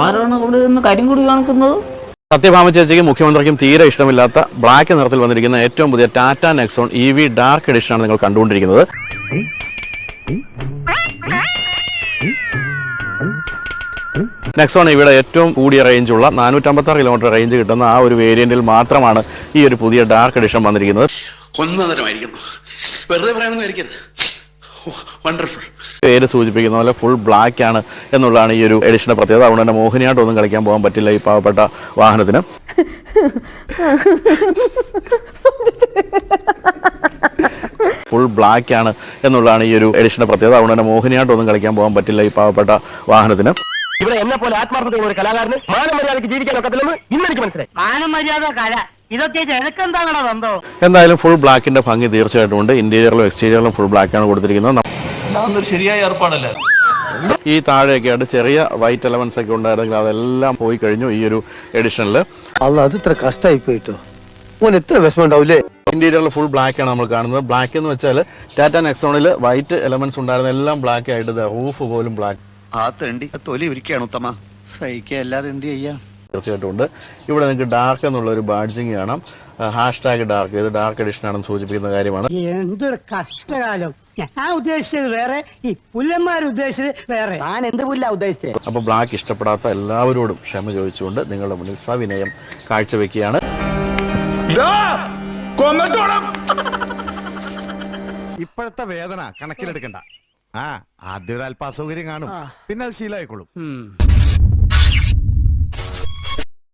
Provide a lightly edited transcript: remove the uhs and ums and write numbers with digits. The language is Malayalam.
ആരാണ് ഇവിടെ നിന്ന് കരിങ്കുടി കാണിക്കുന്നത്? സത്യഭാമ ചേച്ചിക്ക് മുഖ്യമന്ത്രിക്കും തീരെ ഇഷ്ടമില്ലാത്ത ബ്ലാക്ക് നിറത്തിൽ വന്നിരിക്കുന്ന ഏറ്റവും പുതിയ ടാറ്റ നെക്സോൺ EV ഡാർക്ക് എഡിഷനാണ് നിങ്ങൾ കണ്ടുകൊണ്ടിരിക്കുന്നത്. നെക്സോൺ ഇവിടെ ഏറ്റവും കൂടിയ റേഞ്ചുള്ള 456 കിലോമീറ്റർ റേഞ്ച് കിട്ടുന്ന ആ ഒരു വേരിയന്റിൽ മാത്രമാണ് ഈ ഒരു പുതിയ ഡാർക്ക് എഡിഷൻ വന്നിരിക്കുന്നത്. പേര് സൂചിപ്പിക്കുന്ന പോലെ ഫുൾ ബ്ലാക്ക് ആണ് എന്നുള്ളതാണ് ഈ ഒരു എഡിഷന്റെ പ്രത്യേകത. അതുകൊണ്ട് തന്നെ മോഹിനിയാട്ടൊന്നും കളിക്കാൻ പോകാൻ പറ്റില്ല ഈ പാവപ്പെട്ട വാഹനത്തിന്. ഫുൾ ബ്ലാക്ക് ആണ് എന്നുള്ളതാണ് ഈ ഒരു എഡിഷന്റെ പ്രത്യേകത. അതുകൊണ്ട് തന്നെ മോഹിനിയാട്ടൊന്നും കളിക്കാൻ പോകാൻ പറ്റില്ല ഈ പാവപ്പെട്ട വാഹനത്തിന്. ഇവിടെ എന്നെ പോലെ ആത്മാർത്ഥതയുള്ള ഒരു കലാകാരന് മാനമര്യാദയ്ക്ക് ജീവിക്കാൻ ഒക്കത്തില്ലെന്ന് ഇന്നെനിക്ക് മനസ്സിലായി. മാനമര്യാദ കല ഇതൊക്കെ എനക്കെന്താണോ ബന്ധോ? എന്തായാലും ഫുൾ ബ്ലാക്കിന്റെ ഭംഗി തീർച്ചയായിട്ടും ഉണ്ട്. ഇന്റീരിയറിലും എക്സ്റ്റീരിയറിലും ഫുൾ ബ്ലാക്ക് ആണ് കൊടുത്തിരിക്കുന്നത്. ശരിയായ ഏർപ്പാടല്ലേ. ഈ താഴെയൊക്കെ ആയിട്ട് ചെറിയ വൈറ്റ് എലമെന്റ്സ് ഒക്കെ ഉണ്ടായിരുന്നെങ്കിൽ അതെല്ലാം പോയി കഴിഞ്ഞു ഈ ഒരു എഡിഷനിൽ. അത് ഇത്ര കഷ്ടമായി പോയിട്ടോ, എത്ര വിഷമം ഉണ്ടാവില്ലേ. ഇന്റീരിയറിൽ ഫുൾ ബ്ലാക്ക് ആണ് നമ്മൾ കാണുന്നത്. ബ്ലാക്ക് എന്ന് വെച്ചാൽ ടാറ്റ നെക്സോണിൽ വൈറ്റ് എലമെന്റ്സ് ഉണ്ടായിരുന്ന എല്ലാം ബ്ലാക്ക് ആയിട്ട് റൂഫ് പോലും ബ്ലാക്ക്. തൊലി ഒരിക്കലാണ് ഉത്തമ സഹിക്കുക, അല്ലാതെ എന്ത് ചെയ്യാം. തീർച്ചയായിട്ടും ഉണ്ട്. ഇവിടെ നിങ്ങൾക്ക് ഡാർക്ക് എന്നുള്ള ഒരു ബാഡ്ജിങ് കാണാം. #ഡാർക്ക്, ഇത് ഡാർക്ക് എഡിഷൻ ആണെന്ന് സൂചിപ്പിക്കുന്ന കാര്യമാണ്. എന്തൊരു കഷ്ടകാലം. ഞാൻ ഉദ്ദേശിച്ചത് വേറെ, ഈ പുല്ലന്മാർ ഉദ്ദേശിച്ചത് വേറെ. ഞാൻ എന്ത് പുല്ല ഉദ്ദേശിച്ചത്? അപ്പൊ ബ്ലാക്ക് ഇഷ്ടപ്പെടാത്ത എല്ലാവരോടും ക്ഷമ ചോദിച്ചുകൊണ്ട് നിങ്ങളുടെ മുന്നിൽ സവിനയം കാഴ്ചവെക്കുകയാണ്. ഇപ്പോഴത്തെ വേദന കണക്കിലെടുക്കണ്ട. ആദ്യം ഒരു അല്പ അസൗകര്യം കാണും, പിന്നെ അത് ശീലമായിക്കോളും.